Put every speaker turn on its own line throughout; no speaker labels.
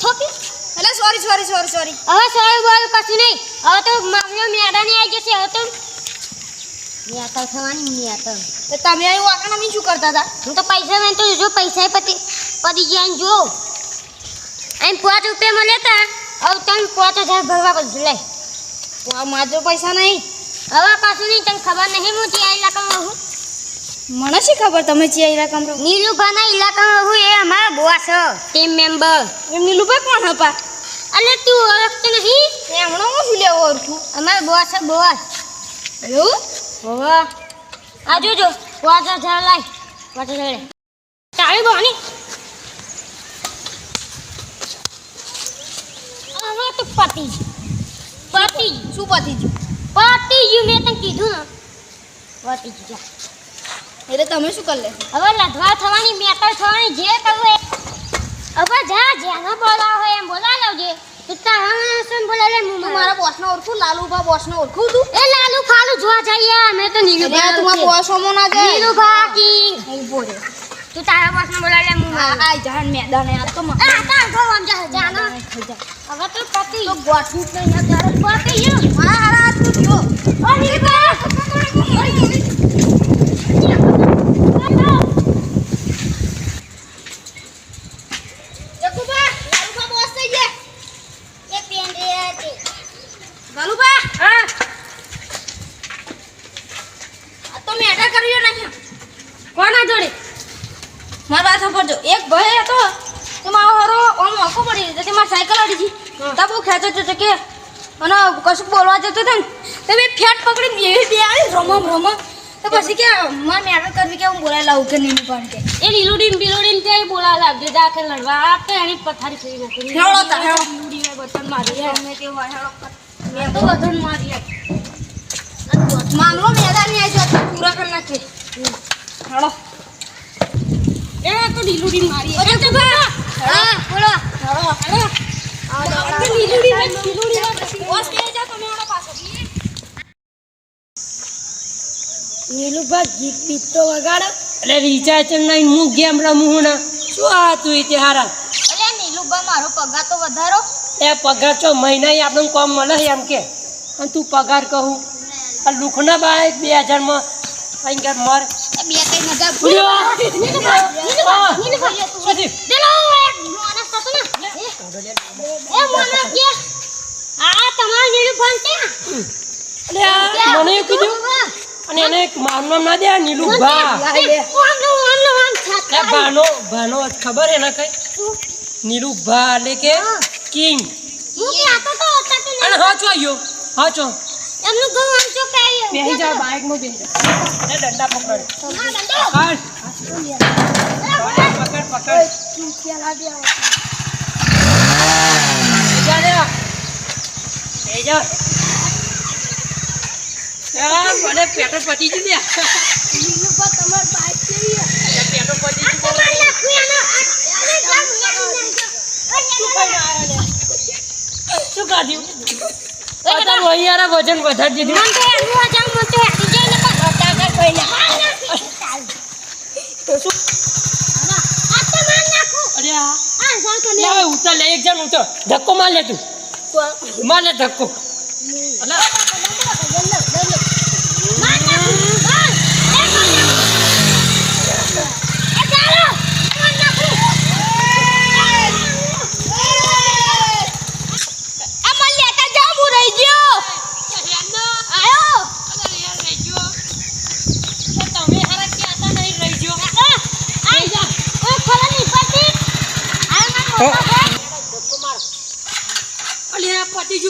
થોપી
એટલે સોરી
હવે સોરી બોલ કશું નહીં હવે તો મામલો મેદાને આવી જશે હવે તો મેતા થવાની મેતા
તો તમે અહીં વાકણ અમે શું કરતા હતા
હું તો પૈસા મેં તો જો પૈસા પડી ગયા જો અહીં 5 રૂપિયા મળ્યા હતા હવે તમે 5000 ભરવા પડશે લે
મારો પૈસા નહીં
હવે પાછું નહીં તને ખબર નહીં હું ત્યાં ઇલાકામાં હું
મને શી ખબર તમે ચિયા ઇલાકામાં રહો
નીલુભાના ઇલાકામાં હું એ અમારા બોસ ટીમ મેમ્બર
એમ નીલુભાઈ કોણ હતા
અલે તું ઓળખતો નહીં
એમણો હું શું લેવો ઓળખું
અમારા બોસ બોસ
એવું
હોવા આ જોજો 5000 લાય 5000 તાળી બોની હવે તો પતિ
શું પતી ગયું
મેં તને કીધું ને પતિ જા
એટલે તમે શું કરી લે
હવે લધવા થવાની મેટર થવાની જે કરવું હવે જા જેનો બોલાવો હોય એમ બોલા લેવજે તું તારા શું બોલા લે હું
મારા બોસને ઓળખું લાલુભા બોસને ઓળખું તું
એ લાલુ ફાલુ જોવા જઈએ અમે તો નીલુભા
તું મારા બોસ હોમો ના જાય
નીલુભા કિંગ
ઉભો રે
તું તારા બોસને બોલા લે હું
આ જાન મેદાને આ તો
આ તાર ગો આમ જા જાનો હવે તો પતિ
તો ગોઠવું જ નહીં તારે
પતિ યુ
મારા હારા હાથ જો
ઓ નીલુભા
મારા વાત સાંભળજો એક ભાઈ હતો તો મારો હારો આમ આંખો પડી તો તે મારી સાયકલ અડી હતી તા બહુ ખેંચો છે કે અને કશું બોલવા જતો હતો ને તો મેં ફેટ પકડીને બે આવી રમમ તો પછી કે મારે મેટર કરવી કે હું બોલાવી લાવું કે નહીં પણ કે
એ લીલુડીન તે બોલા લાગજો જા કે લડવા આ કે એની પથારી થઈ નાખી
હેળો તા હેળો
લીલુડી બટન મારી
અમે તે હોય હેળો મેં તો બધું મારી મામલો મેદાન ની આવી જતો પૂરા કરી નાખે હેળો
એ તો લીલુડી મારી
ઓકે તો બા
હા બોલો
હેળો હેળો આ લીલુડી બોસ કે જા તમે હેળો પાછો
નીલુભા ગીત બીત તો વગાડો
એટલે રિચાર્જ નહીં હું ગેમ રમું ને શું આ તું તે હારા
અરે નીલુભા મારો પગાર તો વધારો
એ પગાર છો મહિના આપણને કોમ મળે એમ કે અને તું પગાર કહું આ લુખના બાય 2000 માં અહીં ઘર મર
બે કઈ મજા
મને એવું કીધું અને એને મારું નામ ના દે નીલુભા ભાનો ખબર એના કઈ નીલુભા એટલે કે કિંગ અને હા ચો આવ્યો હા ચો
એમનું ઘર આમ ચો કાય
બેહી જા બાઇક માં બેહી જા એ ડંડા પકડ પકડ મને પેટ્રોલ પતી ગયું ને
તમાર બાઈક જોઈએ
પેટ્રોલ પતી શું કાઢ્યું અત્યારે વૈયારા વજન વધારી દીધું અરે ઉતર લે એક જણ ઉતર ધક્કો માર લે તું માર લે ધક્કો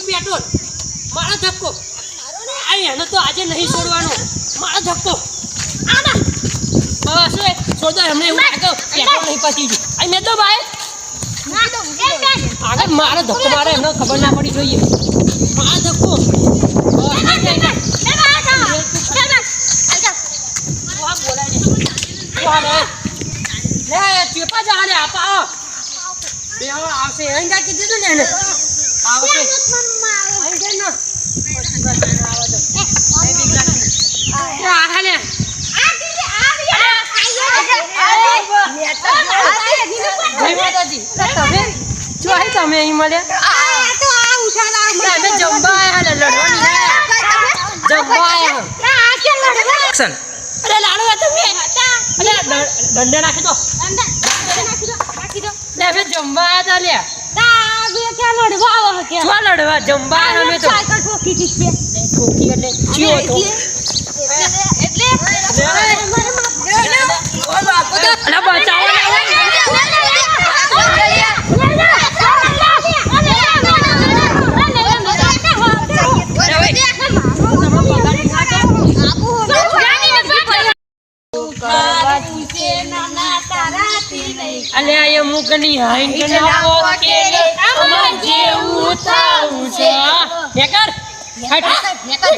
પેટ્રોલ મારો ધક્કો એને તો આજે નહીં છોડવાનો મારો ધક્કો બસ છોડો એમને એવું લાગે પેટ્રોલ નહીં પતી ગયું અહીં મેં તો ભાઈ આગળ મારો ધક્કો મારે એમને ખબર ના પડી જોઈએ મારો ધક્કો ચેપા જાડે આપા આવશે અહીં કાંઈ કીધું ને એને આવશે ચોય તમે અહીં મળ્યા
આ તો આ ઉઠાલા
અમે જમવા આયા ને લડવાની જમવા આયા
આ કે લડવા
એક્શન અરે લાડવા તમે અરે દંડે નાખી દો
નાખી દો
લે અમે જમવા આયા તા લે
તા બે કે લડવા આવો કે
છો લડવા જમવા આયા અમે તો
સાયકલ ઠોકી દીધી
ઠોકી એટલે ચિયો તો
એટલે
અલા બચાવો અલે આ મુકની હાઈન કે ના પોકે અમાર જેવું થાવું છે નેકર હટ નેકર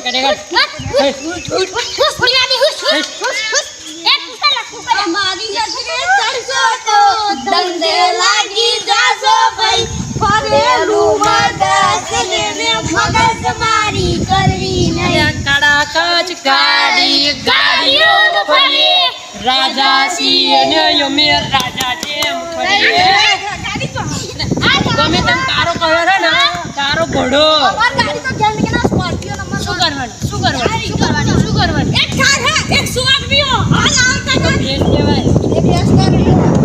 મારી લટકે ચડશો તો દંડે લાગી જાશો ભાઈ ફરેલું મગજ ને મગજ મારી કરવી નહીં
કડાકચ ગાડી ગાડીઓ ફરીએ રાજા સિંહ ને યમે રાજા જેમ ફરીએ ગમે તેમ તારો કહ્યો છે ને તારો ઘોડો
ગાડી તો જેમ કે ના સ્કોર્પિયો નંબર
શું કરવાનું
એક કાર હે એક સ્કોર્પિયો હાલ આવતા કર
ભેસ કહેવાય
એક રેસ કર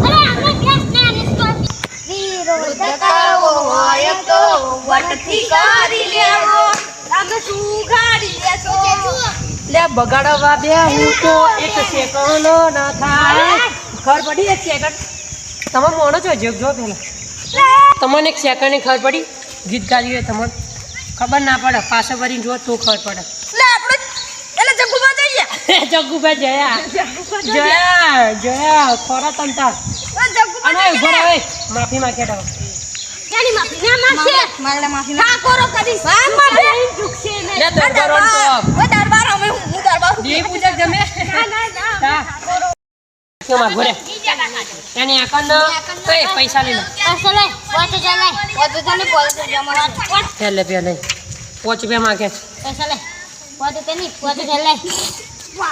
અરે આપણે કેસ ના રિસ્પોન્સ
વિરોધ કરવો હોય તો વટથી કરી લેવો તમે શું ગાડી લેશો
લે બગાડવા બે હું તો એક સેકન્ડ ના થાય ખબર પડી એક સેકન્ડ તમે મોણો છો જો પેલા તમને એક સેકન્ડ ની ખબર પડી ગીત ગાવી હોય તમને ખબર ના પડે પાછો ભરીને જો તો ખબર પડે
લે આપણે એટલે જગ્ગુબા જઈએ
જગ્ગુભાઈ જયા ખોરા તંતા
જગ્ગુબા
અને ઉભો રહો માફી માંગે તો
કેની માફી ના માંગશે
મારે માફી ઠાકોરો કરી હા માફી ઝુકશે ને
લે દરબારો તો
ઓ દરબાર અમે હું દરબાર
દેવી પૂજક જમે તા કેમાં ઘરે એની આકન પૈસા લઈ લો
અસલે પોતે ચાલે
પોતે તને પોતે જમા
પહેલે પહેલે 5 રૂપિયા માંગે
પૈસા લે પોતે તેની પોતે ચાલે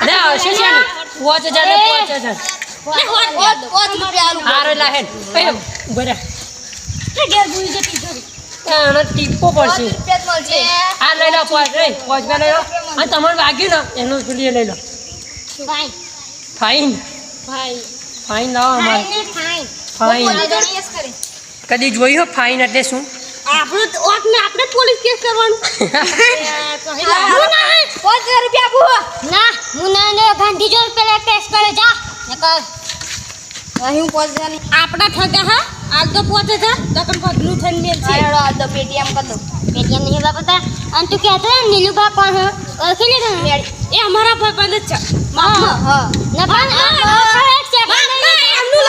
અરે હશે છે ને 5000 ને 5000
પોતે રૂપિયા
હારે લાહે ઉભો રહે
કે ઘેર ભૂલી જતી જોરી
આનો ટીપો પડશે
રૂપિયા મળશે
આ લઈ લો 5 રૂપિયા લઈ લો અને તમારે વાગ્યું ને એનું ચૂલી લઈ લો
ભાઈ
ફાઈન ફાઈન લાવો અમારે
ફાઈન
ફાઈન
કેસ કરે
કદી જોયું હો ફાઈન એટલે શું
આપણે ઓટને આપણે પોલીસ કેસ કરવાનું
પોતે રૂપિયા આપો
ના મુના ને ગાંધી જોર પેલા કેસ કરે જા નકર
અહીં પોતે નહીં
આપડા ઠગે હા આજ તો પોતે છે તકન પગલું થઈને મેલ છે
આયડો આ તો પેટીએમ કર દો
પેટીએમ નહીં બાપતા અને તું કહેતો ને નીલુભા કોણ હે ઓળખી લીધો ને એ અમારા ભાઈબંધ જ છે
હા હા
ના પણ એક સેકન્ડ એમનું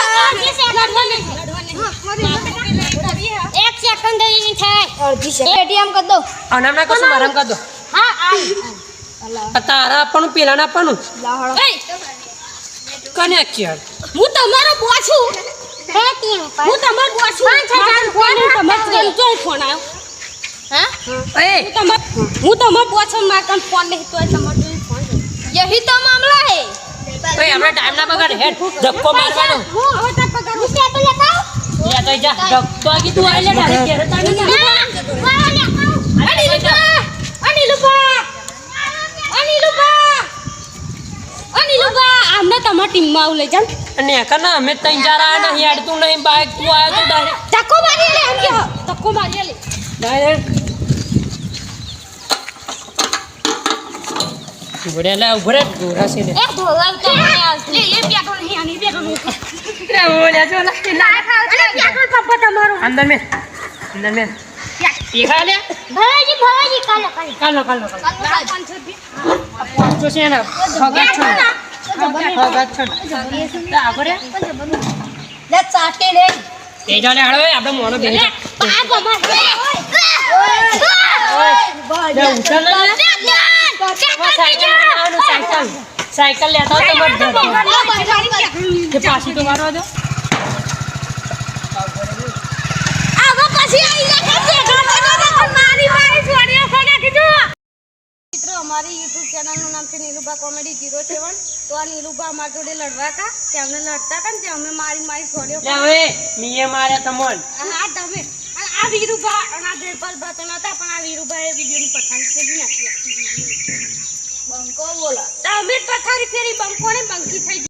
એક સેકન્ડ નહીં થાય
અડધી છે પેટીએમ કર દો
અનામના કશું મારામ કરી દો
હા
તારા આપવાનું પેલા ના આપવાનું
લાહડો
કનેક્ટ યાર
હું તમારો બોસ છું
પેટીએમ
હું તમારો બોસ છું
5000 ફોન
તમારો તો ફોન આવ્યો
હા
એ
હું તમારો બોસ છું માર કન ફોન નહીં તો તમારો ફોન યહી તો મામલા હે
ઓય આપણે ટાઈમ ના બગાડ હેડ ધક્કો મારવાનો
હું હવે તક પગાર હું પેટો લેતા
લે તો જા ધક્કો આગી તું આઈ લે ડાયરેક્ટ ઘેર તાણી
અમને તમારી ટીમમાં આવું લઈ જાવ
અને કના અમે તઈ જા રહ્યા નહીં યાર તું નહીં બાઈક તું આયો તો ડાયરેક્ટ
ધક્કો મારી લે એમ કે ધક્કો મારી લે
ડાયરેક્ટ ઉભરે લે ઉભરે ગોરા છે લે
એ ધોવા તો નહીં આવતી
એ પેટ્રોલ નહીં આની પેટ્રોલ નહીં
રે ઓલે જો લા
પેટ્રોલ પંપ તમારો
અંદર મે ટીખા લે
ભવાજી કાલે
કાલો
500 રૂપિયા
પાંચસો છે ને ભગત છો આગળ
લે ચાટે લે
એ જાણે હાડો આપણે મોનો બેહી
પાપ અમાર
લે ઉઠા લે સાયકલ લેતા તો મત કે પાછી તો મારવા દો
આવા પછી આઈ લે મારી છોડીઓ ફોડા કીધું મિત્રો અમારી YouTube ચેનલનું નામ છે નીલુભા કોમેડી 07 તો આ નીલુભા અમારા જોડે લડવા હતા તે અમને લડતા હતા ને તે અમે મારી છોડીઓ
લે હવે મીએ મારે તમોન
હા તમે આ વીરુભા અને આ દેવપાલ ભાતો નતા પણ આ વીરુભાએ વિડીયોની પથારી ફેરવી નાખી બંકો બોલા તમે પથારી ફેરી બંકોને બંકી થઈ